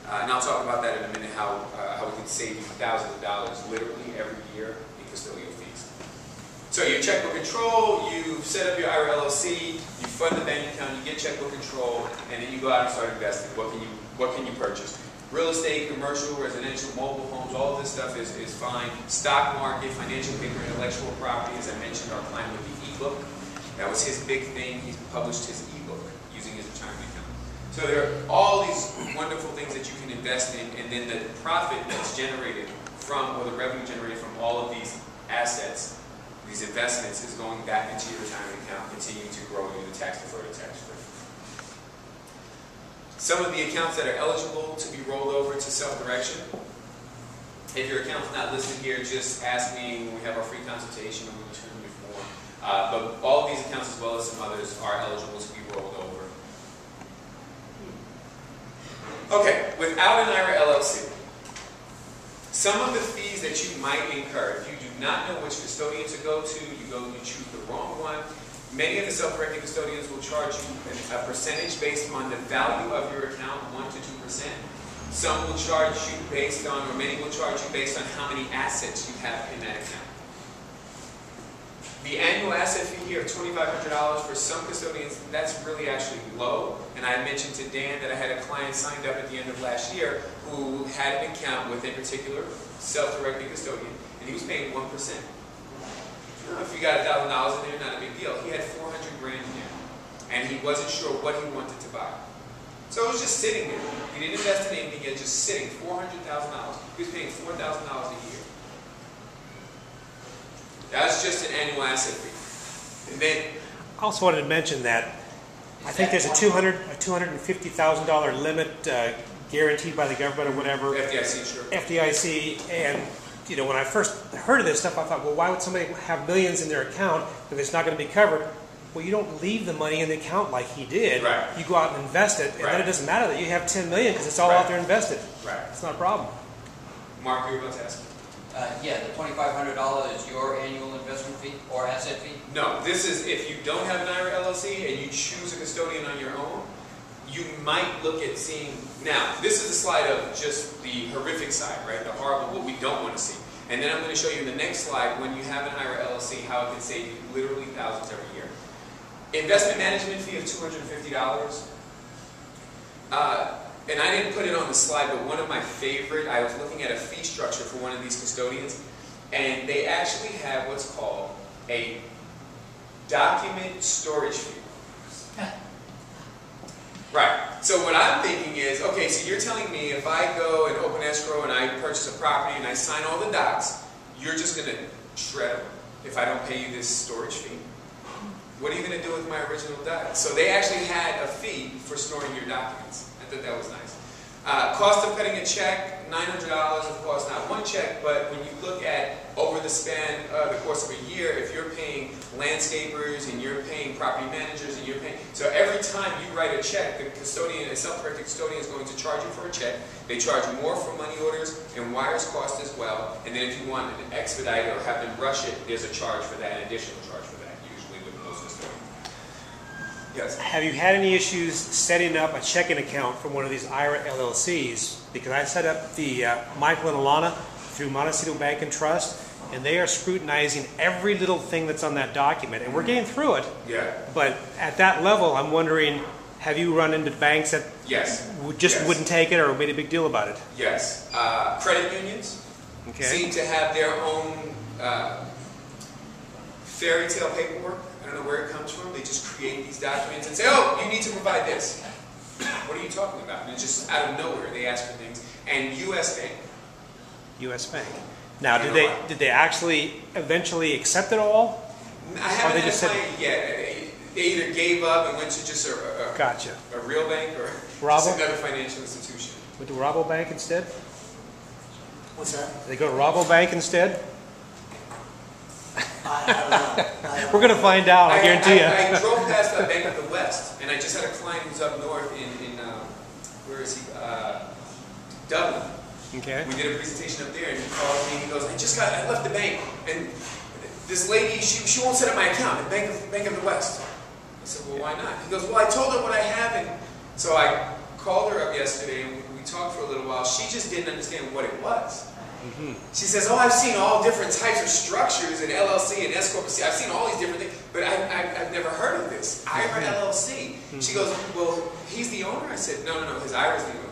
And I'll talk about that in a minute, how we can save you thousands of dollars literally every year in custodial fees. So your checkbook control, you set up your IRA LLC, you fund the bank account, you get checkbook control, and then you go out and start investing. What can you purchase? Real estate, commercial, residential, mobile homes, all of this stuff is fine. Stock market, financial paper, intellectual property. As I mentioned, our client with the ebook. That was his big thing. He published his ebook using his retirement account. So there are all these wonderful things that you can invest in, and then the profit that's generated from, or the revenue generated from all of these assets, these investments, is going back into your retirement account, continuing to grow you the tax-deferred and tax-free. Some of the accounts that are eligible to be rolled over to self-direction. If your account's not listed here, just ask me when we have our free consultation and we return your form. But all of these accounts, as well as some others, are eligible to be rolled over. Okay, without an IRA LLC, some of the fees that you might incur, if you do not know which custodian to go to, you choose the wrong one. Many of the self-directed custodians will charge you a percentage based on the value of your account, 1 to 2%. Some will charge you based on, or many will charge you based on how many assets you have in that account. The annual asset fee here of $2,500 for some custodians, that's really actually low. And I mentioned to Dan that I had a client signed up at the end of last year who had an account with a particular self-directed custodian, and he was paying 1%. If you got $1,000 in there, not a big deal. He had 400 grand in there, and he wasn't sure what he wanted to buy. So it was just sitting there. He didn't invest in anything yet, just sitting. $400,000. He was paying $4,000 a year. That's just an annual asset fee. And then I also wanted to mention that I think there's a $250,000 limit guaranteed by the government or whatever. FDIC, sure. FDIC, and you know, when I first heard of this stuff, I thought, well, why would somebody have millions in their account if it's not going to be covered? Well, you don't leave the money in the account like he did. Right. You go out and invest it, and right. then it doesn't matter that you have $10 million because it's all out there invested. Right. It's not a problem. Mark, you were about to ask. Yeah, the $2,500 is your annual investment fee or asset fee? No, this is if you don't have an IRA LLC and you choose a custodian on your own, you might look at seeing, now, this is a slide of just the horrific side, right? The horrible, what we don't want to see. And then I'm going to show you in the next slide, when you have an IRA LLC, how it can save you literally thousands every year. Investment management fee of $250. And I didn't put it on the slide, but one of my favorite, I was looking at a fee structure for one of these custodians, and they actually have what's called a document storage fee. Right. So what I'm thinking is, okay, so you're telling me if I go and open escrow and I purchase a property and I sign all the docs, you're just going to shred them if I don't pay you this storage fee? What are you going to do with my original docs? So they actually had a fee for storing your documents. I thought that was nice. Cost of cutting a check, $900, of course, not one check, but when you look at over the span of the course of a year, if you're paying landscapers and you're paying property managers and you're paying, so every time you write a check, the custodian, a self-directed custodian is going to charge you for a check. They charge more for money orders and wires cost as well. And then if you want an expedite or have them rush it, there's a charge for that, an additional charge for that, usually with most custodians. Yes. Have you had any issues setting up a checking account for one of these IRA LLCs? Because I set up the Michael and Alana through Montecito Bank and Trust, and they are scrutinizing every little thing that's on that document, and we're getting through it. Yeah. But at that level, I'm wondering, have you run into banks that wouldn't take it or made a big deal about it? Yes. Credit unions seem to have their own fairy tale paperwork. I don't know where it comes from. They just create these documents and say, oh, you need to provide this. What are you talking about? And it's just out of nowhere they ask for things. And U.S. Bank. U.S. Bank. Now, did they actually eventually accept it all? I haven't had a client yet. They either gave up and went to just a real bank or just another financial institution. Went to Rabobank instead? What's that? Did they go to Rabobank instead? I don't know. We're going to find out, I guarantee you. I drove past the Bank of the West, and I just had a client who's up north in where is he? Dublin. Okay. We did a presentation up there, and he called me, and he goes, I left the bank, and this lady, she won't set up my account at Bank of the West. I said, well, why not? He goes, well, I told her what I have, and so I called her up yesterday, and we talked for a little she just didn't understand what it was. She says, oh, I've seen all different types of structures in LLC and S Corp. I've seen all these different things, but I've never heard of this. IRA LLC. She goes, well, he's the owner? I said, no, his IRA is the owner.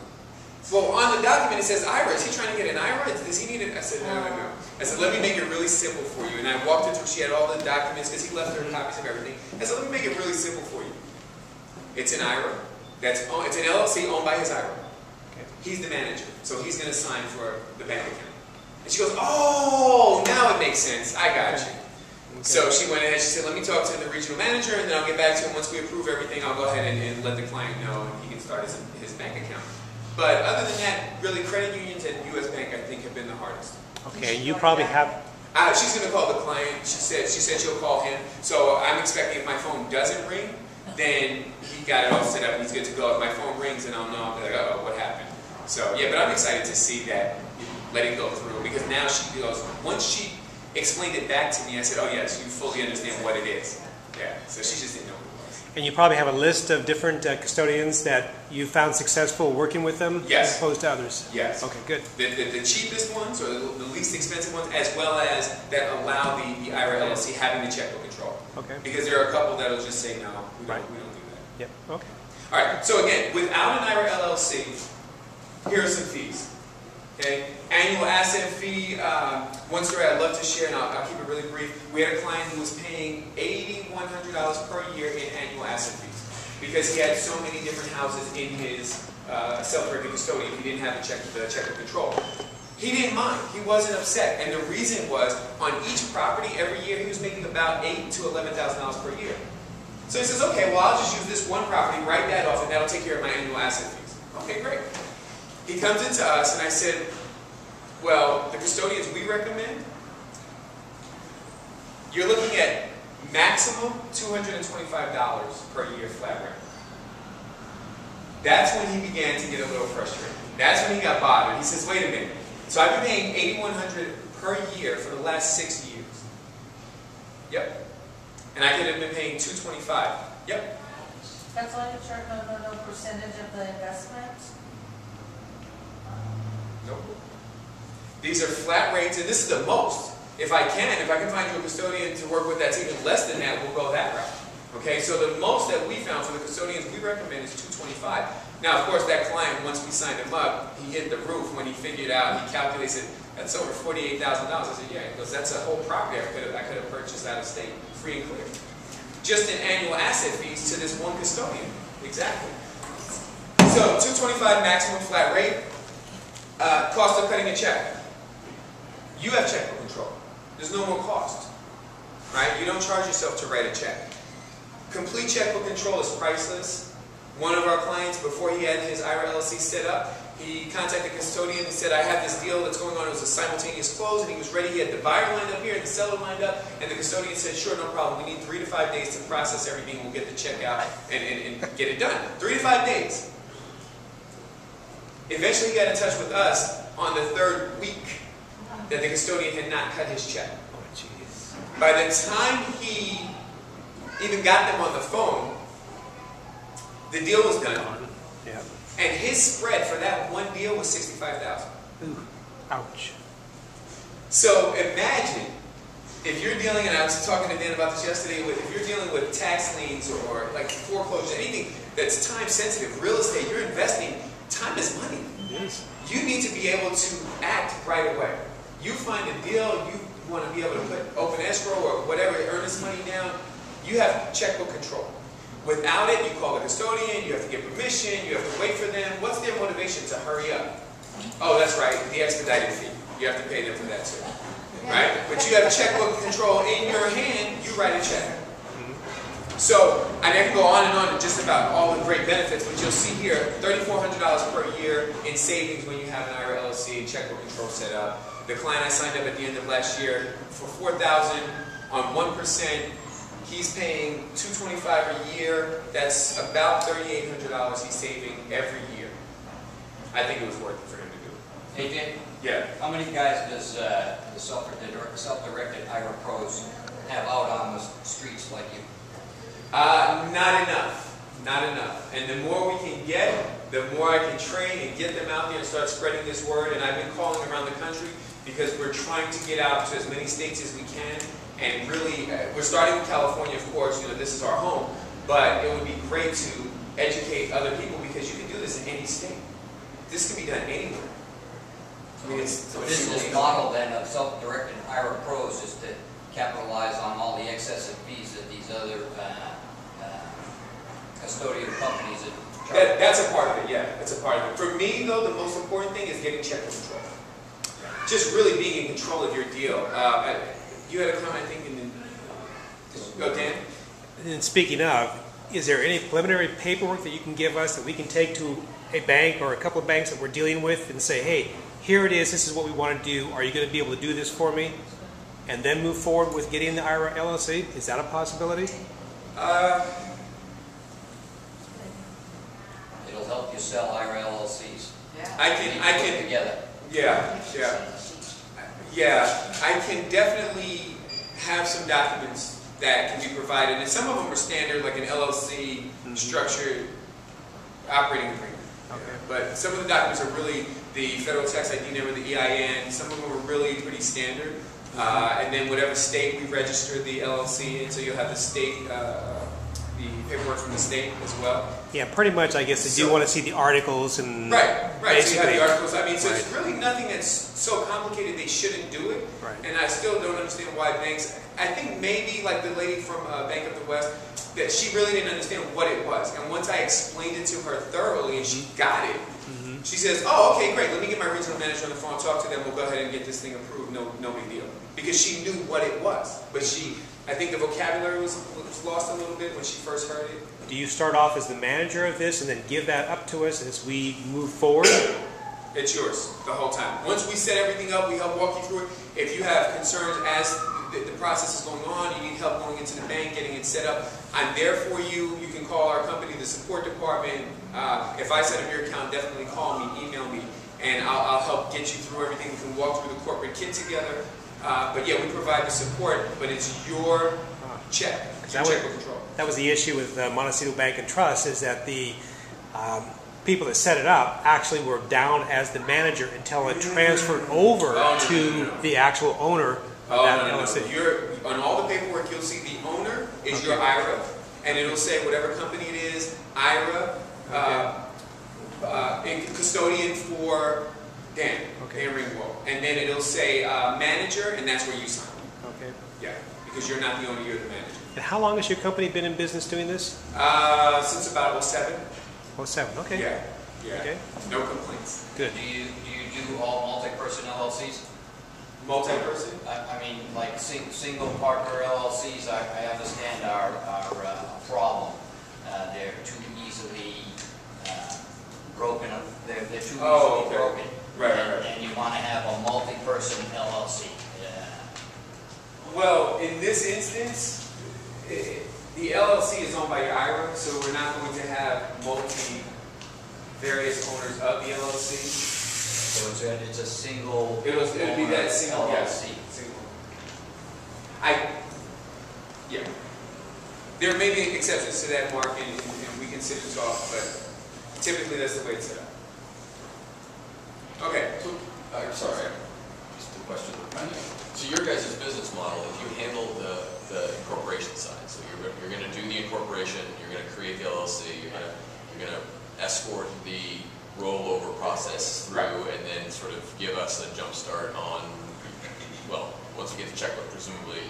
Well, on the document it says IRA. Is he trying to get an IRA? Does he need it? I said, no. I said, let me make it really simple for you. And I walked her through, she had all the documents because he left her copies of everything. I said, let me make it really simple for you. It's an IRA. It's an LLC owned by his IRA. He's the manager, so he's going to sign for the bank account. And she goes, oh, now it makes sense. I got you. So she went ahead, she said, let me talk to the regional manager, and then I'll get back to him. Once we approve everything, I'll go ahead and let the client know, and he can start his bank account. But other than that, really, credit unions and U.S. Bank, I think, have been the hardest. Okay, and you probably have... She's going to call the client. She said she'll call him. So I'm expecting if my phone doesn't ring, then he got it all set up and he's good to go. If my phone rings, and I'll know, I'll be like, uh-oh, what happened? So, yeah, but I'm excited to see that, let it go through, because now she goes, once she explained it back to me, I said, oh, yes, you fully understand what it is. Yeah, so she just didn't know what it was. And you probably have a list of different custodians that you found successful working with them, yes, as opposed to others? Yes. Okay, good. The cheapest ones, or the least expensive ones, as well as that allow the IRA LLC having the checkbook control. Okay. Because there are a couple that will just say, no, we don't do that. Yep, okay. All right, so again, without an IRA LLC, here are some fees. Okay, annual asset fee. One story I'd love to share, and I'll keep it really brief. We had a client who was paying $8,100 per year in annual asset fees because he had so many different houses in his self-directed custodian. He didn't have the checkbook control. He didn't mind. He wasn't upset, and the reason was on each property every year he was making about $8,000 to $11,000 per year. So he says, okay, well I'll just use this one property, write that off, and that'll take care of my annual asset fees. Okay, great. He comes into us, and I said, well, the custodians we recommend, you're looking at maximum $225 per year flat rent. That's when he began to get a little frustrated. That's when he got bothered. He says, wait a minute. So I've been paying $8,100 per year for the last 6 years. Yep. And I could have been paying $225. Yep. That's why you charge no percentage of the investment? Nope. These are flat rates, and this is the most. If I can find you a custodian to work with that's even less than that, we'll go that route. Okay, so the most that we found for the custodians we recommend is $225. Now, of course, that client, once we signed him up, he hit the roof when he figured out, he calculated, that's over $48,000. I said, yeah, because that's a whole property I could have purchased out of state, free and clear. Just in annual asset fees to this one custodian. Exactly. So, $225 maximum flat rate. Cost of cutting a check. You have checkbook control. There's no more cost. Right? You don't charge yourself to write a check. Complete checkbook control is priceless. One of our clients, before he had his IRA LLC set up, he contacted the custodian and said, I have this deal that's going on. It was a simultaneous close, and he was ready. He had the buyer lined up here and the seller lined up, and the custodian said, sure, no problem. We need 3 to 5 days to process everything. We'll get the check out and get it done. 3 to 5 days. Eventually he got in touch with us on the 3rd week that the custodian had not cut his check. Oh, jeez. By the time he even got them on the phone, the deal was done. Yeah. And his spread for that one deal was $65,000. Ooh, ouch. So imagine if you're dealing, and I was talking to Dan about this yesterday, if you're dealing with tax liens or like foreclosures, anything that's time sensitive, real estate, you're investing. Time is money. Yes. You need to be able to act right away. You find a deal, you want to be able to put open escrow or whatever, earnest money down, you have checkbook control. Without it, you call the custodian, you have to get permission, you have to wait for them. What's their motivation to hurry up? Oh, that's right, the expedited fee. You have to pay them for that too. Right? But you have checkbook control in your hand, you write a check. So, I can go on and on just about all the great benefits, but you'll see here, $3,400 per year in savings when you have an IRA LLC and checkbook control set up. The client I signed up at the end of last year for $4,000 on 1%, he's paying $225 a year. That's about $3,800 he's saving every year. I think it was worth it for him to do. Hey, Dan? Yeah. How many guys does the self-directed IRA pros have out on the streets like you? Not enough. Not enough. And the more we can get, the more I can train and get them out there and start spreading this word. And I've been calling around the country because we're trying to get out to as many states as we can. And really, we're starting with California, of course, you know, this is our home. But it would be great to educate other people because you can do this in any state. This can be done anywhere. I mean, it's the business model then of self-directed IRA pros is to capitalize on all the excessive fees that these other custodian companies charge. That's a part of it, yeah. That's a part of it. For me, though, the most important thing is getting check control. Just really being in control of your deal. You had a comment, I think, Dan? And speaking of, is there any preliminary paperwork that you can give us that we can take to a bank or a couple of banks that we're dealing with and say, hey, here it is, this is what we want to do, are you going to be able to do this for me? And then move forward with getting the IRA LLC? Is that a possibility? It'll help you sell IRA LLCs. I can together. Yeah, I can definitely have some documents that can be provided, and some of them are standard, like an LLC structured operating agreement. Okay. But some of the documents are really the federal tax ID number, the EIN. Some of them are really pretty standard, and then whatever state we registered the LLC in, so you'll have the state, the paperwork from the state as well. Yeah, pretty much. I guess they do want to see the articles and right. So you have the articles. I mean, so right. it's really nothing that's so complicated they shouldn't do it. Right. And I still don't understand why banks. I think maybe like the lady from Bank of the West, that she really didn't understand what it was. And once I explained it to her thoroughly and she got it, she says, "Oh, okay, great. Let me get my regional manager on the phone, talk to them. We'll go ahead and get this thing approved. No big deal." Because she knew what it was, but I think the vocabulary was lost a little bit when she first heard it. Do you start off as the manager of this and then give that up to us as we move forward? It's yours the whole time. Once we set everything up, we help walk you through it. If you have concerns as the process is going on, you need help going into the bank, getting it set up, I'm there for you. You can call our company, the support department. If I set up your account, definitely call me, email me, and I'll help get you through everything. We can walk through the corporate kit together. But yeah, we provide the support, but it's your check. It's your check control. That was the issue with Montecito Bank and Trust, is that the people that set it up actually were down as the manager until it transferred over to the actual owner of that LLC. You're, on all the paperwork, you'll see the owner is your IRA, and it'll say whatever company it is, IRA, custodian for Dan, Dan Ringwald. And then it'll say manager, and that's where you sign. Okay. Yeah, because you're not the owner, you're the manager. And how long has your company been in business doing this? Since about 07. 07, okay. Yeah. Okay. No complaints. Good. Do you do all multi-person LLCs? Multi-person? I mean, like single partner LLCs, I understand are a problem. They're too easily broken. They're too easily broken. Right. And you want to have a multi-person LLC. Well, in this instance, the LLC is owned by your IRA, so we're not going to have various owners of the LLC. So it's a single. It'll be that single LLC. Yeah. There may be exceptions to that, Mark, and we can sit and talk, but typically that's the way it's set up. Okay. So, sorry, just a question. So your guys' business model is you handle the incorporation side. So you're going to do the incorporation, you're going to create the LLC, you're going to escort the rollover process through, and then sort of give us a jump start on, well, once we get the checkbook, presumably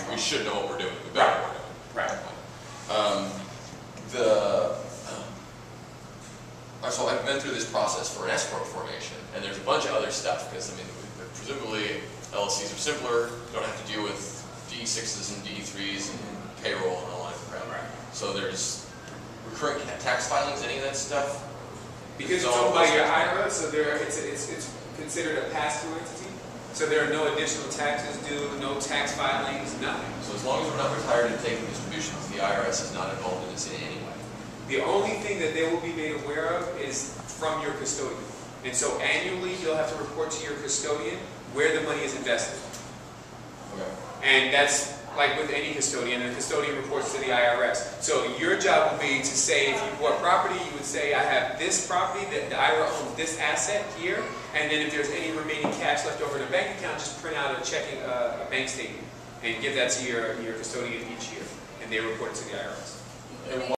we should know what we're doing. We better know what we're doing. So I've been through this process for an S-corp formation, and there's a bunch of other stuff, because I mean, presumably LLCs are simpler, you don't have to deal with D6s and D3s and payroll and all that crap. Right. So there's recurring tax filings, any of that stuff? Because it's owned by your IRA, so it's considered a pass-through entity. So there are no additional taxes due, no tax filings, nothing. So as long as we're not retired and taking distributions, the IRS is not involved in this in any way. The only thing that they will be made aware of is from your custodian. And so annually, you'll have to report to your custodian where the money is invested. Okay. And that's like with any custodian, and the custodian reports to the IRS. So your job will be to say, if you bought property, you would say, I have this property, that the IRA owns this asset here, and then if there's any remaining cash left over in the bank account, just print out a bank statement and give that to your custodian each year, and they report it to the IRS. And